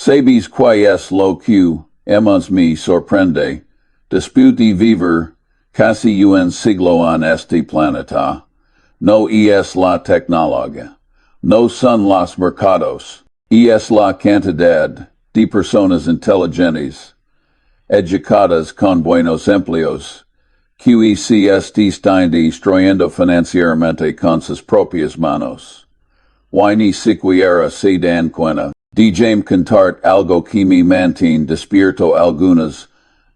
Sabis quies lo que emas me sorprende, disputi vivir casi un siglo en este planeta, no es la tecnología, no son los mercados, es la cantidad de personas inteligentes, educadas con buenos empleos, están destruyendo financieramente con sus propias manos. Y ni siquiera se dan cuenta. Dejame contarte algo que me mantiene despierto algunas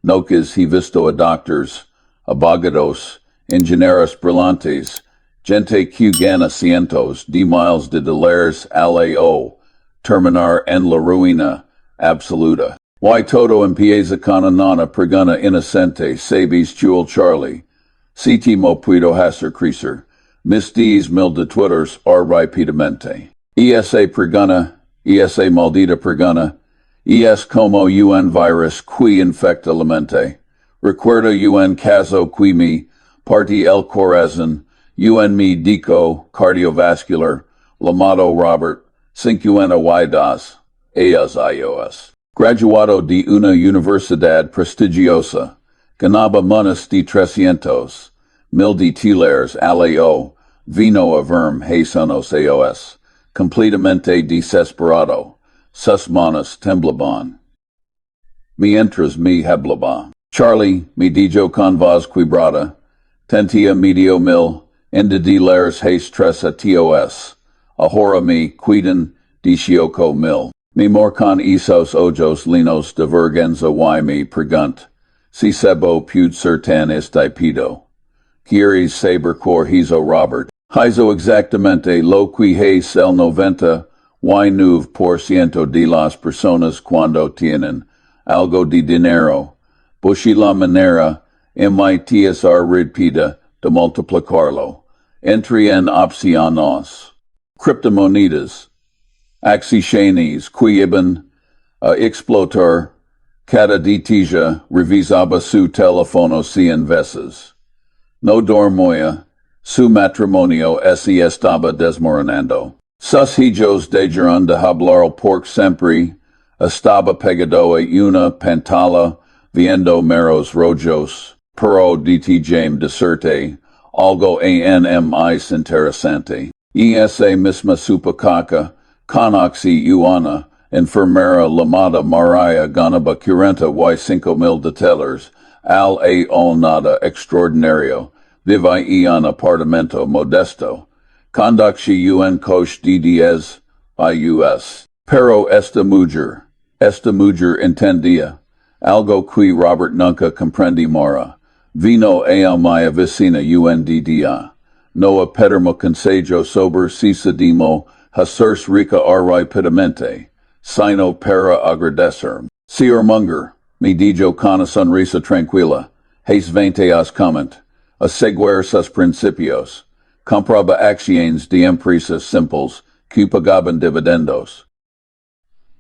noches he visto a doctors, abogados, ingenieros brillantes, gente que gana cientos de miles de dólares al año, terminar en la ruina absoluta. Y todo empieza con una pregunta inocente, sabes Jewel Charlie. Si te mo puedo hacer crecer, mis 10,000 de twitters rápidamente. Esa pregunta, esa maldita pregunta, es como un virus que infecta la mente. Recuerdo un caso que me partí el corazón, un médico cardiovascular, llamado Robert, 52 años. Graduado de una universidad prestigiosa, ganaba menos de 300,000 de tillers al año, vino a verme hace unos años, completamente desesperado, sus manos temblaban. Mientras me hablaba, Charlie me dijo con voz quebrada, tenía medio mil de dólares hace 3 años, ahora me cuidan 18,000. Mi con esos ojos linos de vergüenza y me pregunt, si sebo pude ser tan estúpido. ¿Quieres saber cómo hizo Robert? Hizo exactamente lo que hace el 99% de las personas cuando tienen algo de dinero. Busque la manera, mientras rápida, de multiplicarlo. Entre en opciones. Criptomonedas. Acciones que iban a explotar, cada día revisaba su teléfono 100 veces. No dormía, su matrimonio se estaba desmoronando. Sus hijos dejaron de hablar por siempre, estaba pegado a una pantalla, viendo meros rojos, pero dejame decirte, algo más interesante. Esa misma supacaca, conocí una enfermera llamada Maria ganaba 45,000 de tellers, al año nada extraordinario, vive en un apartamento modesto, conduce un coche de 10 US. Pero esta mujer entendía, algo que Robert nunca comprendimara, vino a mi vecina un día, no a pedirme consejo sobre si sedimo hacerse rica rápidamente, sino para agradecer. Señor Munger, me dijo con sonrisa tranquila, hace 20 años comment, a seguir sus principios, compraba acciones de empresas simples que pagaban dividendos.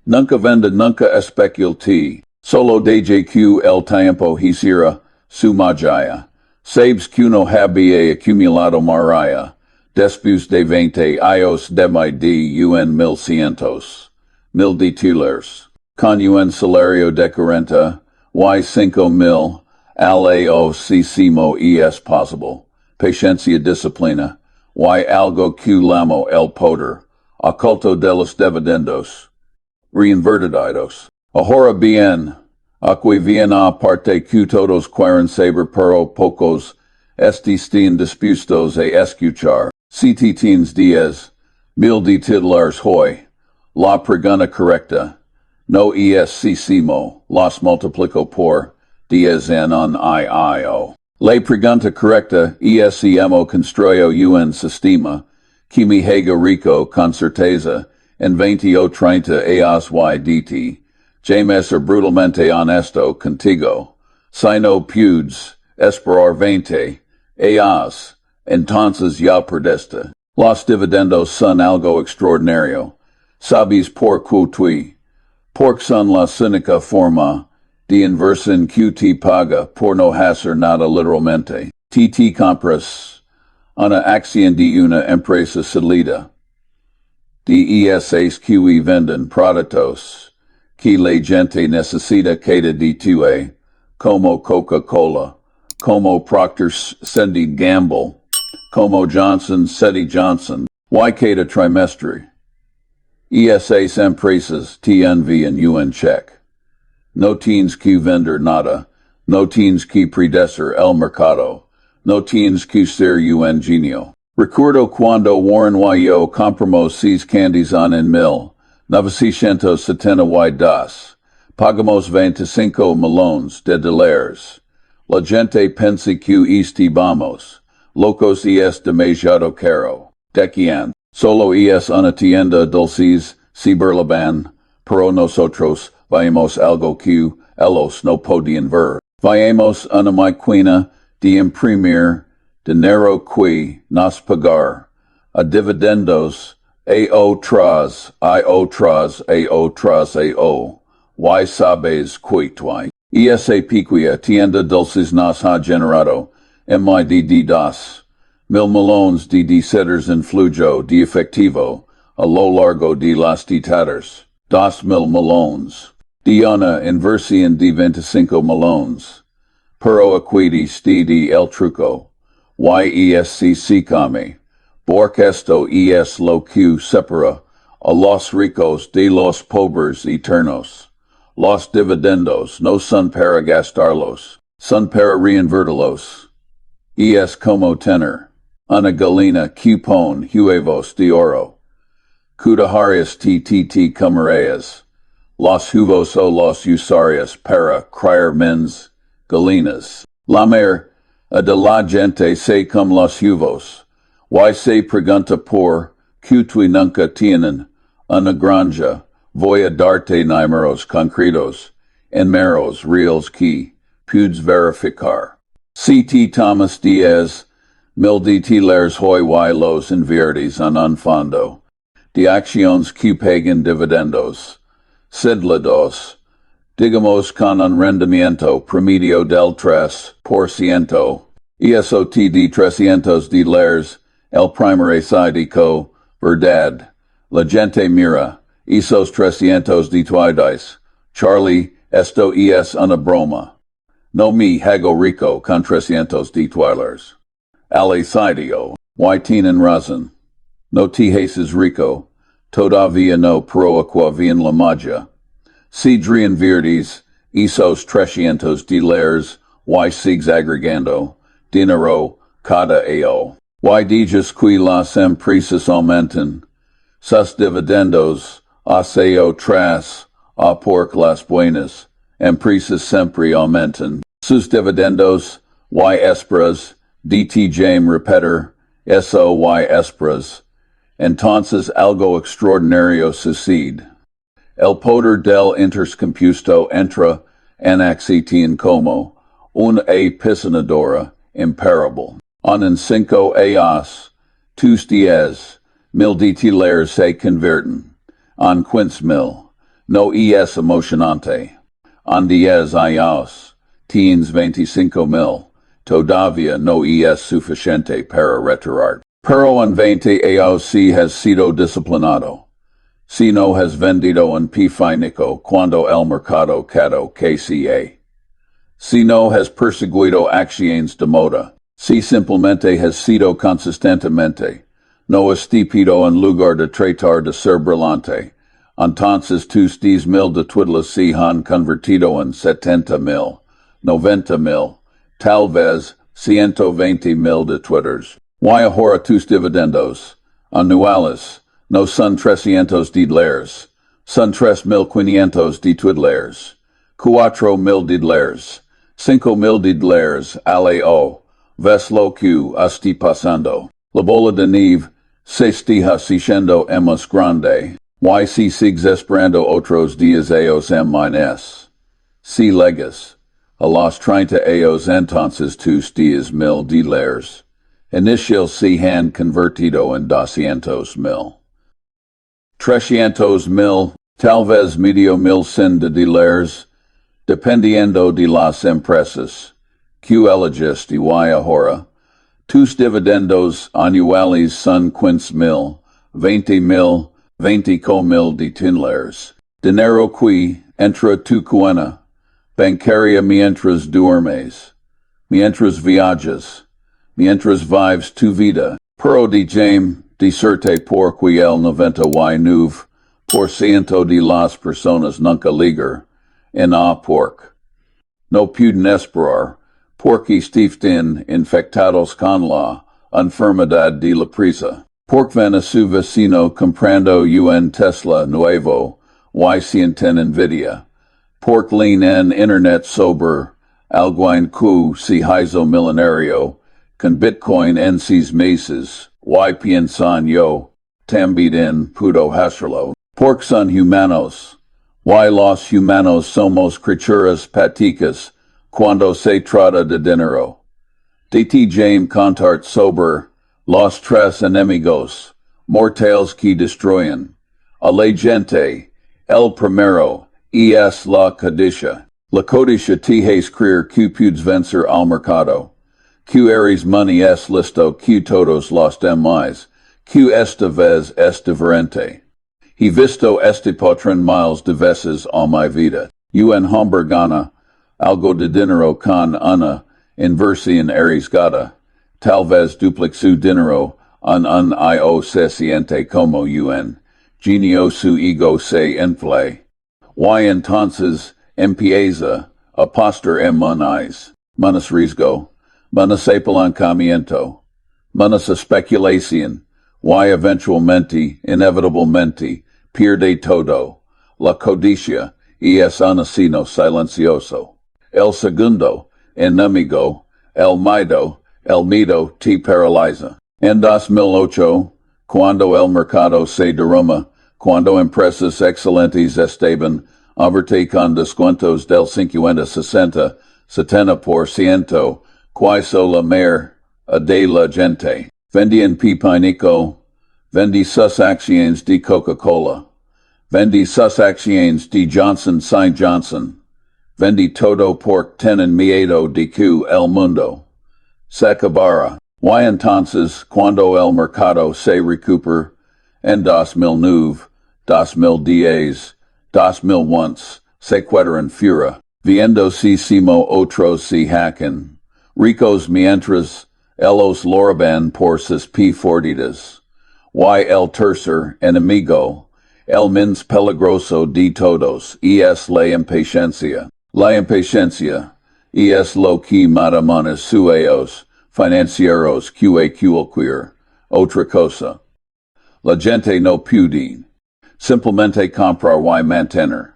Nunca vende, nunca especulti, solo desde que el tiempo hiciera su magia, sabes que no había acumulado maria, después de 20 años de mi de un 1,100,000 de tillers, con un salario de 40 y 5,000 al año sisimo es posible, paciencia disciplina, y algo que llamo el poder, oculto de los dividendos, reinvertidos. Ahora bien, aquí viene aparte que todos quieren saber pero pocos estén dispuestos a escuchar. Si tienes 10,000 de titulares hoy, la pregunta correcta no es sisimo, los multiplico por 10 en un año. La pregunta correcta es si construyo un sistema que me haga rico con certeza en 20 o 30 años dt. James ser brutalmente honesto contigo. Si no pudes esperar 20 años, entonces ya perdiste. Los dividendos son algo extraordinario. ¿Sabes por qué? Porque son la única forma de inversión que te paga por no hacer nada literalmente. Te compras una acción de una empresa salida. De esas que venden productos que la gente necesita cada día, como Coca-Cola, como Procter Sendi Gamble, como Johnson Seti Johnson, y cada trimestre. ESAs empresas TNV and UN check. No tienes que vender nada, no tienes que predecir el mercado, no tienes que ser un genio. Recuerdo cuando Warren y yo compramos seis candies en 1972. Pagamos 25 millones de dólares. La gente pensa que estamos locos y es demasiado caro. Dequian. Solo es una tienda dulces, ciberlaban, pero nosotros vemos algo que ellos no podían ver. Vemos una máquina de imprimir dinero que nos pagar. A dividendos, a otras, y sabes que twine. Esa pequia tienda dulces nos ha generado, dos mil millones de setters en flujo de efectivo, a lo largo de las dictaduras. 2,000 millones. De una inversión de 25 millones. Pero aquides de el truco. YESC come. Porque esto es lo que separa a los ricos de los pobres eternos. Los dividendos no son para gastarlos, son para reinvertirlos. Es como tener una gallina que pone huevos de oro. Cudajarias ttt comerellas. Los huevos o los usarias para criar mens gallinas. La mer de la gente se come los huevos. Y se pregunta por que tu nunca tienen una granja. Voy a darte números concretos, en meros reals que puedes verificar. C.T. Thomas Diaz, mil de titulares hoy y los inviertes en un fondo de acciones que pagan dividendos. Sedlados, digamos con un rendimiento promedio del 3%, ESOT de $300, el primer saidico, verdad, la gente mira, esos 300 de tuides, Charlie, esto es una broma. No me hago rico con 300 de tuilers. Ale saidio, y tienen razón. No te haces rico, todavía no pero aqua bien la magia. Si reinviertes esos 300 dólares y sigues agregando dinero cada año. Y dices que las empresas aumentan sus dividendos hace otras por las buenas empresas siempre aumentan sus dividendos y esperas DT James repetir eso y esperas. Entonces algo extraordinario sucede. El poder del intercompuesto entra en acción como una pisonadora imparable. En 5 años, tus 10,000 de titulares se convierten en 15,000. No es emocionante. En 10 años, tienes 25,000. Todavía no es suficiente para retirar. Pero en 20 años si has sido disciplinado. Si no has vendido en pifinico cuando el mercado cado KCA. Si no has perseguido acciones de moda. Si simplemente has sido consistentemente. No estúpido en lugar de tratar de ser brillante. Entonces tus 10,000 de twiddles se han convertido en 70,000, 90,000, tal vez 120,000 de twitters. Y ahora tus dividendos anuales no son 300 de dólares, son 3,500 de twiddlers, 4,000 de dólares, 5,000 de dólares al ves lo que está pasando. La bola de nieve se está haciendo más grande. Y si sigues esperando otros 10 años más. Si legas a los 30 años entonces tus 10,000 de dólares inicial se han convertido en 200,000. 300,000, tal vez medio mil de dólares, dependiendo de las empresas. Que eliges de y ahora. Tus dividendos anuales son 15,000, 20,000, 20,000 de titulares. Dinero que entra tu cuenta bancaria mientras duermes, mientras viajas, mientras vives tu vida. Pero de Jaime de suerte porque el 99% de las personas nunca ligar en a pork. No pueden esperar, porque están infectados con la enfermedad de la prisa. Porque van a su vecino comprando un Tesla nuevo, y sienten envidia. Porque leen en internet sobre alguien que se hizo millonario, con Bitcoin en 6 meses, y piensan yo, también puedo hacerlo. Porque son humanos, y los humanos somos criaturas patéticas cuando se trata de dinero. DT Jaime contart sobre los tres enemigos mortales que destruyen a la gente. El primero es la codicia. La codicia te hace creer que puedes vencer al mercado, que eres money es listo que todos los demás, que esta vez es diferente. He visto este patrón miles de veces a mi vida. Un hombre gana algo de dinero con una inversión arriesgada. Tal vez duplique su dinero en un io se siente como un genio su ego se infla. Y entonces empieza a apostar en menos riesgo, menos apalancamiento, menos especulación, y eventualmente, inevitablemente, pierde todo. La codicia es un asesino silencioso. El segundo enemigo, el miedo te paraliza. En 2008, cuando el mercado se derrumba, cuando empresas excelentes estaban abiertas con descuentos del 50, 60, 70%, quiso la mayoría de la gente. Vendían pipinico, vendí sus acciones de Coca-Cola, vendí sus acciones de Johnson & Johnson, vendí todo porque tienen miedo de que el mundo se acabara. Y entonces, cuando el mercado se recupera, en 2009, 2010, 2011, se quedaron fuera, viendosísimo otros se hacen ricos mientras ellos loraban por sus perdidas. Y el tercer enemigo, el menos peligroso de todos, es la impaciencia. La impaciencia es lo que mata sueños financieros que cualquier otra cosa. La gente no puede simplemente comprar y mantener.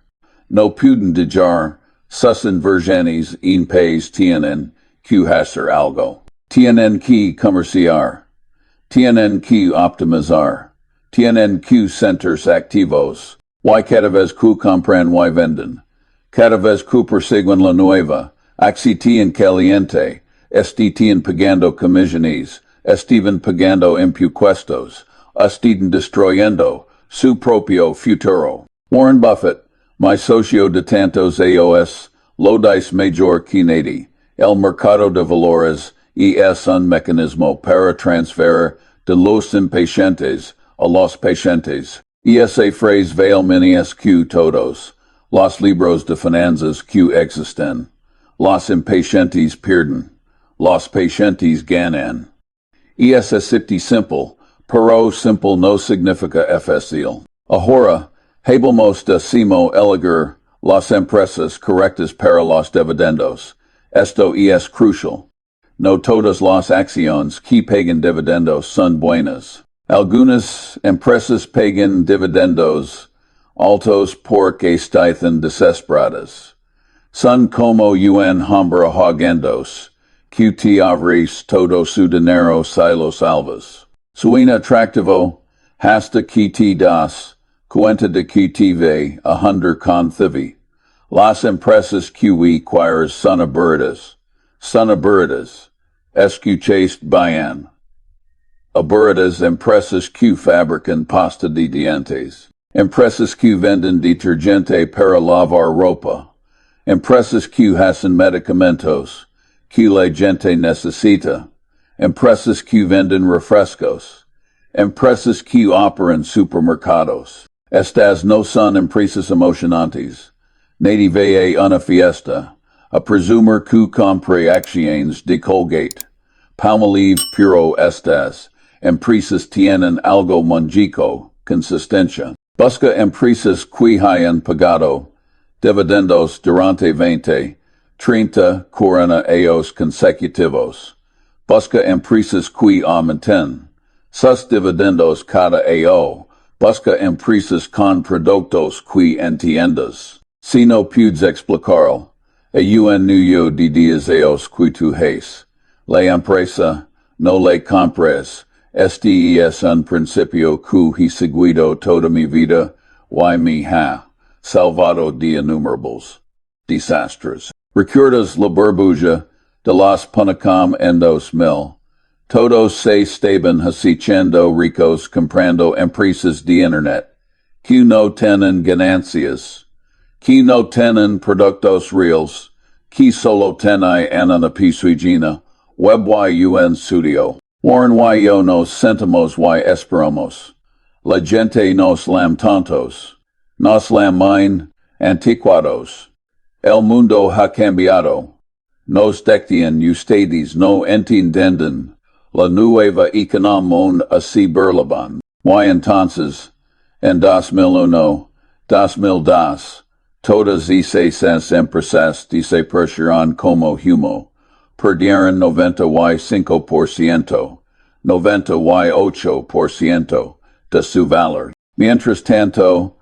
No pueden dejar sus inversiones en paz, tienen que hacer algo. Tienen que comerciar. Tienen que optimizar. Tienen que sentirse activos. Y cada vez que compran y venden. Cada vez que persiguen la nueva, acción caliente, están pagando comisiones, están pagando impuestos, están destruyendo su propio futuro. Warren Buffett, mi socio de tantos años, lo dice mejor que nadie. El mercado de valores es un mecanismo para transferir de los impacientes a los pacientes. Esa frase vale menos que todos los libros de finanzas que existen. Los impacientes pierden. Los pacientes ganan. Es así simple, pero simple no significa fácil. Ahora, habemos de elegir las empresas correctas para los dividendos. Esto es crucial. No todas las acciones que pagan dividendos son buenas. Algunas empresas pagan dividendos altos porque están desesperadas. Son como un hombre ahogándose, que te abres todo su dinero si lo salvas. Suena atractivo, hasta que te das cuenta de que te ve a hundar con thievi. Las empresas que requires son aburridas. Son aburridas. Escuchaste bien. Aburridas empresas que fabrican pasta de dientes. Empresas que venden detergente para lavar ropa. Empresas que hacen medicamentos que la gente necesita. Empresas que venden refrescos. Empresas que operan supermercados. Estas no son empresas emocionantes. native una fiesta, a presumer que compre acciones de Colgate, Palmolive puro estas, empresas tienen algo mágico, consistencia. Busca empresas que hayan pagado dividendos durante 20, 30, 40 años consecutivos. Busca empresas que aumenten sus dividendos cada año. Busca empresas con productos que entiendas. Si no puedes explicarlo, a un nuevo de deseos que tu has. La empresa no le compres. Este es un principio que he seguido toda mi vida, y me ha salvado de innumerables desastres. ¿Recuerdas la burbuja de las .com en 2000? Todos se estaban haciendo ricos comprando empresas de Internet, que no tienen ganancias, que no tienen productos reales, que solo tienen una piscina, web y un studio. Warren y yo nos sentimos y esperamos. La gente nos lam tontos, nos lam anticuados. El mundo ha cambiado. Nos decían ustedes no entienden la nueva economía así burlaban. Y entonces, en 2001, 2002, todas esas empresas desaparecieron como humo. Perdieron 95%, 98% de su valor. Mientras tanto,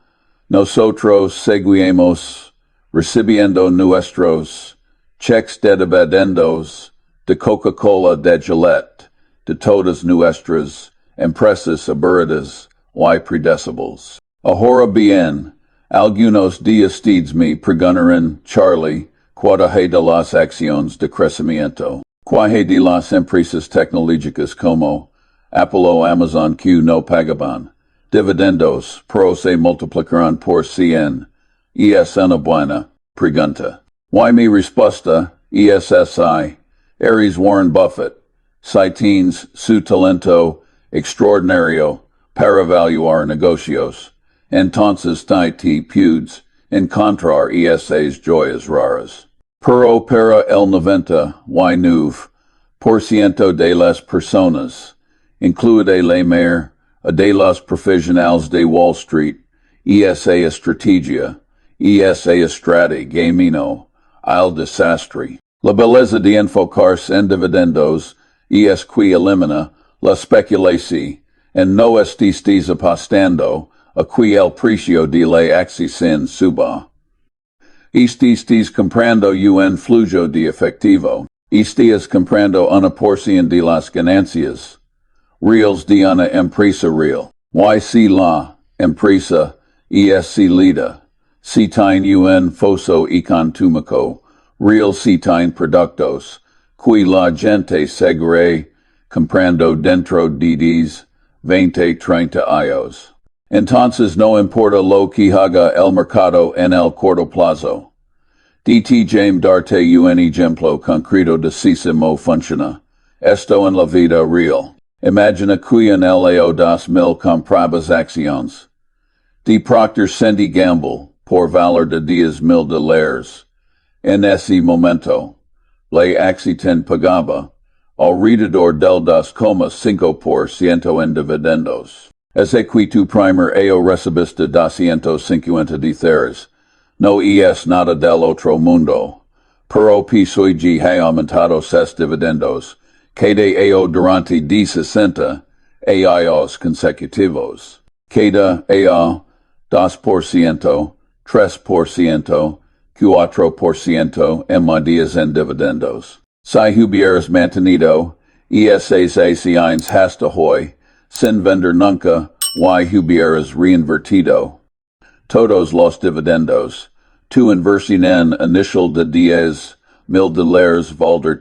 nosotros seguimos recibiendo nuestros cheques de dividendos de Coca-Cola, de Gillette, de todas nuestras empresas aburridas y predecibles. Ahora bien, algunos de ustedes me preguntarán, Charlie, ¿cuál es de las acciones de crecimiento? ¿Cuál es de las empresas tecnológicas como Apple o Amazon que no pagaban dividendos, pero se multiplicaron por 100? Es una buena pregunta. Y mi respuesta es así. Eres Warren Buffett. Si tienes su talento extraordinario para evaluar negocios, entonces te puedes encontrar esas joyas raras. Pero para el 99% de las personas, incluida la mayoría de los profesionales de Wall Street, esa estrategia, esa estrategia camino al desastre. La belleza de enfocarse en dividendos es que elimina la especulación en no estés apostando a que el precio de la acción suba. Estés comprando un flujo de efectivo. Estés comprando una porción de las ganancias reales de una empresa real. Y si la empresa es sólida, si tiene un foso económico real, si tiene productos que la gente seguirá comprando dentro de 10, 20, 30 años. Entonces no importa lo que haga el mercado en el corto plazo. Déjame darte un ejemplo concreto de cómo funciona esto en la vida real. Imagina que en el año 2000 comprabas acciones de Procter & Gamble por valor de $10,000. En ese momento, la acción pagaba alrededor del 2,5% en dividendos. Es que tu primer año recibiste $250. No es nada del otro mundo. Pero PSOG ha aumentado ses dividendos, cada año durante 60 años consecutivos. Cada año 2%, 3%, 4% en medias en dividendos. Si hubieras mantenido esas acciones hasta hoy, sin vender nunca, y hubieras reinvertido todos los dividendos, tu inversión en inicial de $10,000 Valder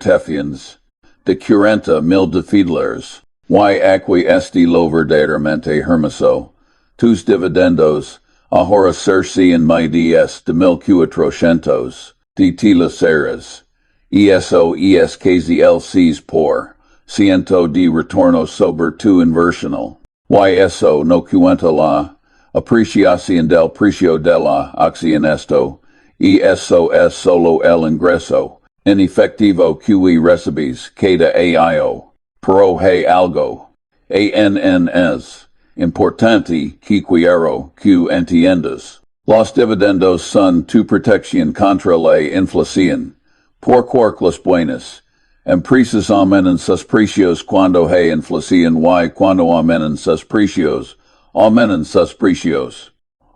de $40,000, y aquí este lo verdaderamente hermoso. Tus dividendos ahora cercan medias de 1,400 de tilaceras. Eso es casi el 6% de retorno sobre tu inversión. Y eso no cuenta la apreciación del precio de la acción. Esto eso es solo el ingreso, en efectivo que recibes, queda aio, pero hay algo, anns, importante que quiero que entiendas. Los dividendos son tu protección contra la inflación, por los buenos. Empresas aumentan sus precios cuando hay inflación y cuando aumentan sus precios, aumentan sus precios,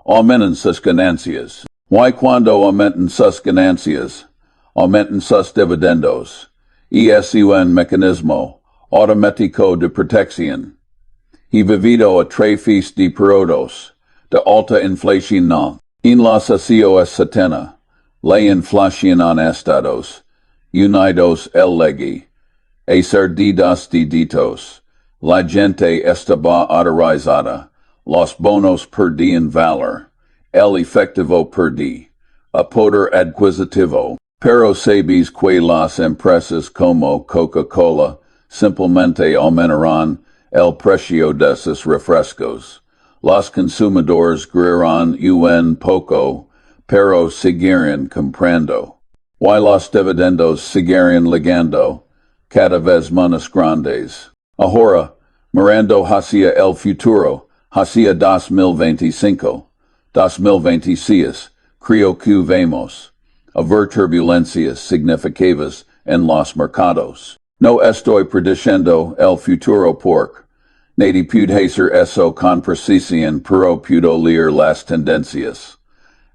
aumentan sus ganancias. Y cuando aumentan sus ganancias, aumentan sus dividendos. Es un mecanismo automático de protección. Y vivido a través de periodos de alta inflación no. En los años 70, la inflación en Estados Unidos elegi, a ser de dos dígitos, la gente estaba aterrorizada, los bonos perdían valor, el efectivo perdí, a poder adquisitivo, pero sabes que las empresas como Coca-Cola simplemente aumentarán el precio de sus refrescos. Los consumidores gritarán un poco, pero seguirán comprando. Y los dividendos seguirán ligando, cada vez más grandes. Ahora, mirando hacia el futuro, hacia 2025, 2026, creo que vemos haber turbulencias significativas en los mercados. No estoy prediciendo el futuro porque nadie puede hacer eso con precisión, pero puedo leer las tendencias.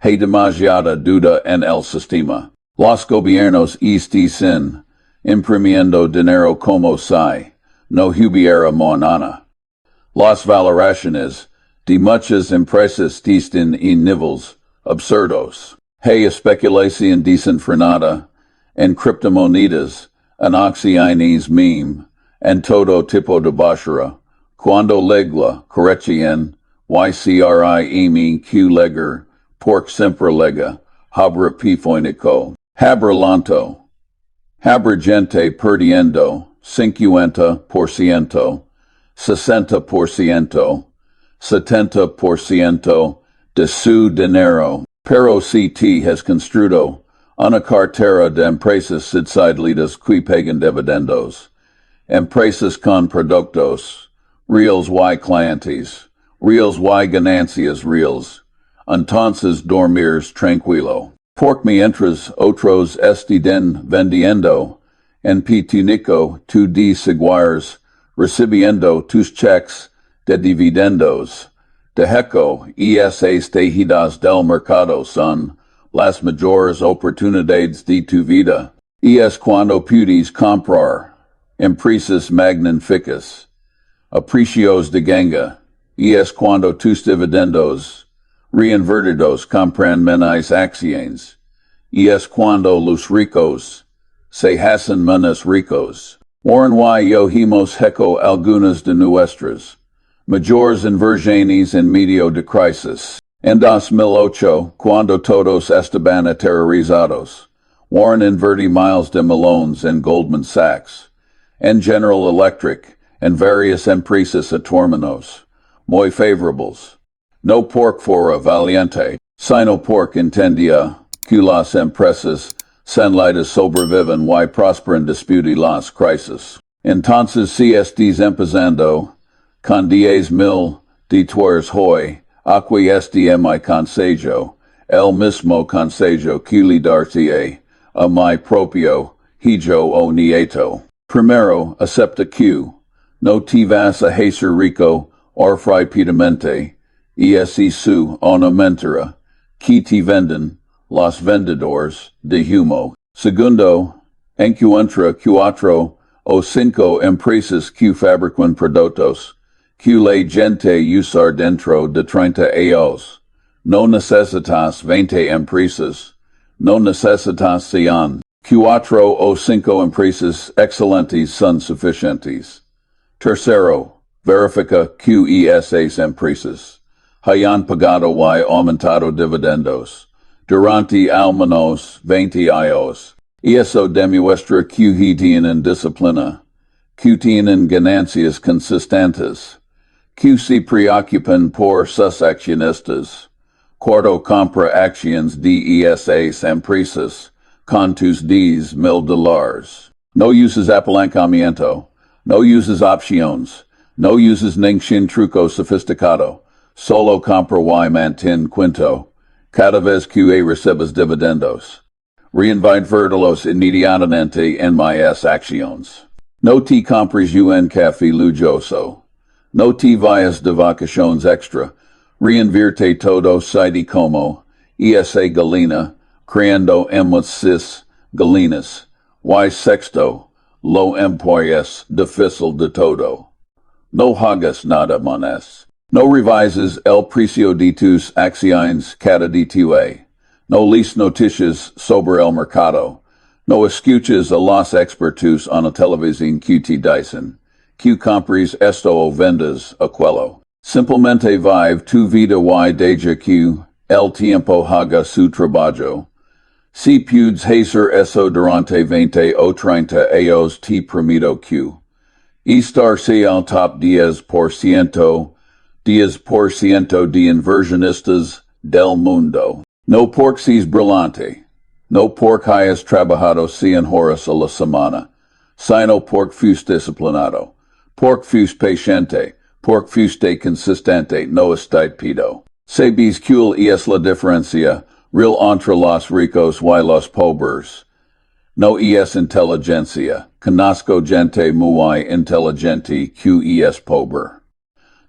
Hay demasiada duda en el sistema. Los gobiernos están imprimiendo dinero como si no hubiera mañana. Las valoraciones de muchas empresas están en niveles absurdos. Hay especulación desenfrenada en criptomonedas, en acciones meme, en todo tipo de basura. Cuando legla corrección, YCRIMEQ leger, pork siempre lega, habra pifónico. Haberlanto. Haber gente perdiendo 50%, 60%, 70% de su dinero. Pero CT has construido una cartera de empresas subsidiarias que pagan dividendos. Empresas con productos, reals y clientes, reals y ganancias reals. Entonces dormir tranquilo. Porque mientras otros estén vendiendo, en pitunico tu de seguires, recibiendo tus cheques de dividendos. De hecho, esas tejidas del mercado son las mayores oportunidades de tu vida. Es cuando puedes comprar empresas magníficas a precios de ganga. Es cuando tus dividendos reinvertidos compran menos acciones. Es cuando los ricos se hacen menos ricos. Warren y yo hemos hecho algunas de nuestras mayores inversiones en medio de crisis. En 2008, cuando todos estaban aterrorizados, Warren invertí miles de millones en Goldman Sachs, en General Electric, en varias empresas a términos muy favorables. No porque fuera valiente, sino porque entendía que las empresas sanlitas sobreviven y prosperan después de las crisis. Entonces si estás empezando con 10,000 de tuers hoy, aquí este mi consejo, el mismo consejo que le daré a mi propio hijo o nieto. Primero, acepta que no te vas a hacer rico rápidamente, y es eso una mentira que te venden los vendedores de humo. Segundo, encuentra cuatro o cinco empresas que fabrican productos que la gente usar dentro de 30 años. No necesitas 20 empresas. No necesitas 100. Cuatro o cinco empresas excelentes son suficientes. Tercero, verifica que esas empresas hayan pagado y aumentado dividendos durante al menos 20 años. Eso demuestra que tienen disciplina, que tienen ganancias consistentes, que se preocupan por sus accionistas, Quarto compra actions DESAs empresas, contus Ds mil dólares. No uses apalancamiento. No uses opciones. No uses ningún truco sofisticado. Solo compra y mantiene quinto. Cada vez que recebes dividendos. Reinvertirlos inmediatamente en mis acciones. No te compres un café lujoso. No te vayas de vacaciones extra. Reinvierte todo side como esa galina, creando cis galinas. Y sexto, lo empujas difícil de todo. No hagas nada más. No revises el precio de tus acciones cada día. No lees noticias sobre el mercado. No escuches a los expertos en la televisión que te dicen que compres esto o vendas aquello. Simplemente vive tu vida y deja que el tiempo haga su trabajo. Si puedes hacer eso durante 20 o 30 años te prometo que estarse al top 10% de inversionistas del mundo. No porque seas brillante. No porque hayas trabajado 100 horas a la semana, sino porque fuiste disciplinado, porque fuiste paciente, porque fuiste consistente, no estúpido. Sabes cuál es la diferencia real entre los ricos y los pobres. No es inteligencia. Conozco gente muy inteligente que es pobre.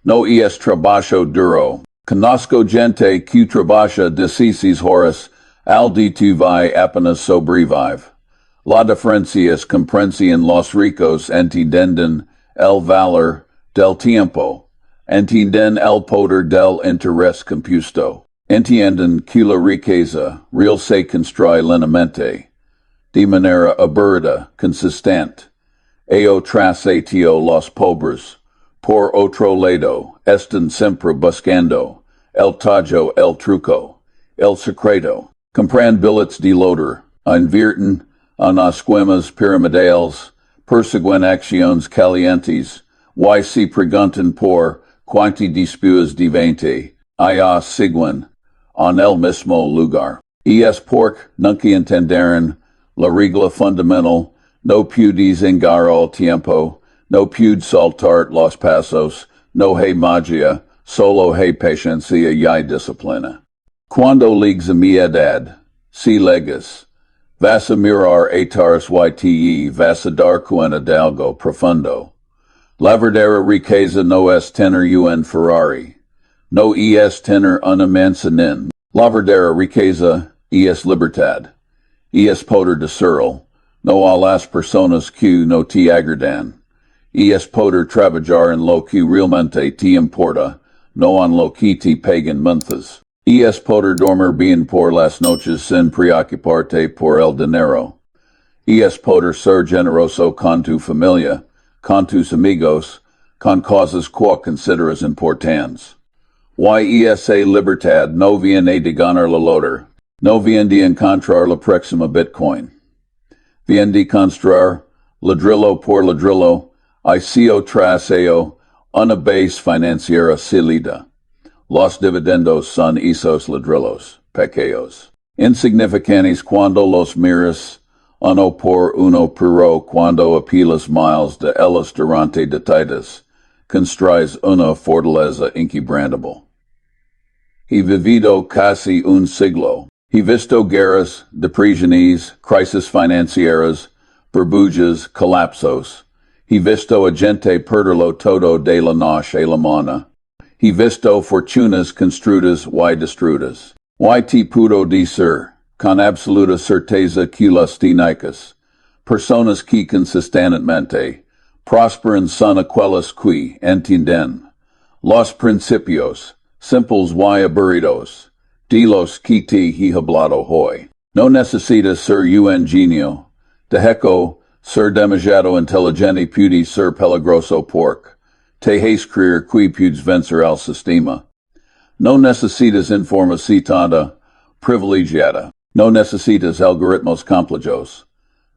No es trabajo duro. Conozco gente que trabaja 16 horas al día y apenas sobrevive. La diferencia es comprensión. Los ricos entienden el valor del tiempo. Entienden el poder del interés compuesto. Entienden que la riqueza real se construye lentamente, de manera aburrida, consistente. Tras atio los pobres, por otro lado, están siempre buscando el tajo, el truco, el secreto. Compran billets de loter, invierten en esquemas piramidales, persiguen acciones calientes, y se preguntan por quanti después de 20 años siguen en el mismo lugar. Es porque nunca entendieron la regla fundamental, no puedes engañar el tiempo, no puedes saltar los pasos, no hay magia, solo hay paciencia y disciplina. Cuando llegues a mi edad, si llegas, vas a mirar atrás y te vas a dar cuenta de algo profundo. La verdadera riqueza no es tener un Ferrari, no es tener una mansión. La verdadera riqueza es libertad, es poder decirlo, no a las personas que no te agradan, es poder trabajar en lo que realmente te importa, no en lo que te pagan months. Es poder dormir bien por las noches sin preocuparte por el dinero. Es poder ser generoso con tu familia, con tus amigos, con cosas que consideras importantes. Y esa libertad no viene de ganar la loter, no viene de encontrar la próxima Bitcoin. Viene de construir, ladrillo por ladrillo, hizo tras ello, una base financiera sólida. Los dividendos son esos ladrillos, pequeños, insignificantes cuando los miras, uno por uno, pero cuando apilas miles de ellos durante décadas, construyes una fortaleza inquebrantable. He vivido casi un siglo. He visto guerras, depresiones, crisis financieras, burbujas, colapsos. He visto a gente perderlo todo de la noche a la mañana. He visto fortunas construidas y destruidas. Y te puedo decir, con absoluta certeza que las técnicas, personas que consistentemente prosperan son aquellas que entienden los principios, simples y aburridos, de los que te he hablado hoy. No necesitas ser un genio, dejo ser demasiado inteligente puede ser peligroso porque te has creer que puedes vencer el sistema. No necesitas información privilegiada. No necesitas algoritmos complejos.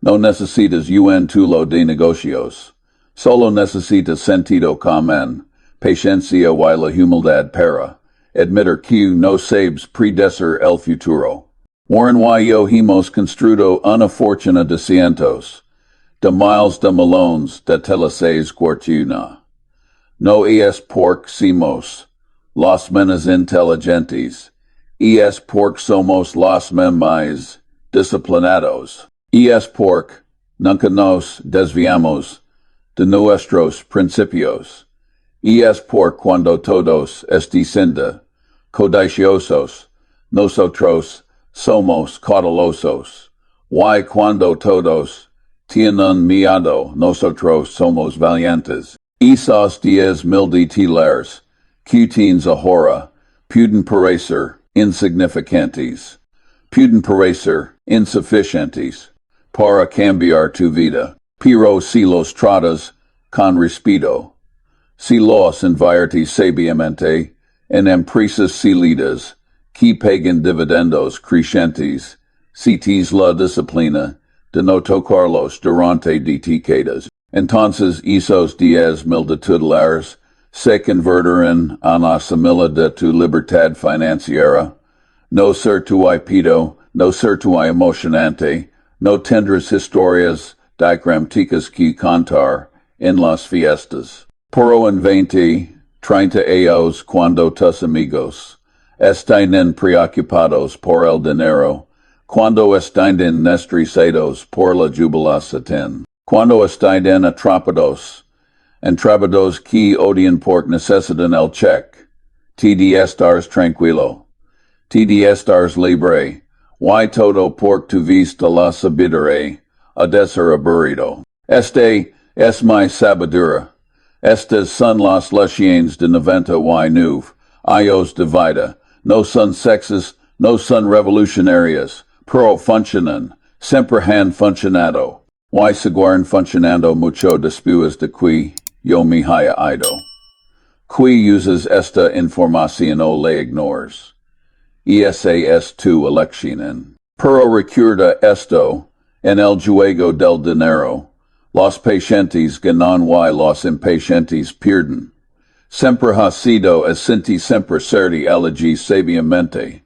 No necesitas un tulo de negocios. Solo necesitas sentido común, paciencia y la humildad para admitter que no sabes predecir el futuro. Warren y yo hemos construido una fortuna de cientos, de miles de melones de teleseis fortuna. No es porque somos los menos inteligentes, es porque somos los más disciplinados, es porque nunca nos desviamos de nuestros principios, es por cuando todos estén codiciosos, nosotros somos cautelosos, y cuando todos tienen miedo, nosotros somos valientes. Esos 10,000 titulares, que tienes ahora, pueden parecer insignificantes, pueden parecer insuficientes para cambiar tu vida, pero si los tratas con respeto, si los inviertes sabiamente en empresas sólidas que pagan dividendos crecientes, si tienes la disciplina de no tocarlos durante décadas, entonces esos 10,000 titulares se convertirán en la semilla de tu libertad financiera. No ser tu pido, no ser tu emocionante, no tendrás historias diagramáticas que contar en las fiestas. Pero en 20, 30 años cuando tus amigos están preocupados por el dinero, cuando están estresados por la jubilación, cuando están atrapados que odian por necesitan el cheque, te de estar tranquilo, te de estar libre, y todo por tu vista la sabiduría, a de ser aburrido. Este es mi sabiduría. Estas son las lecciones de 99 años de vida. No son sexes, no son revolucionarias, pero funcionan, siempre han funcionado. Y seguirán funcionando mucho después de que yo me haya ido. Que uses esta información o la ignores. Esa es tu elección. Pero recuerda esto, en el juego del dinero, los pacientes ganan y los impacientes pierden. Siempre ha sido así, siempre será elegir sabiamente.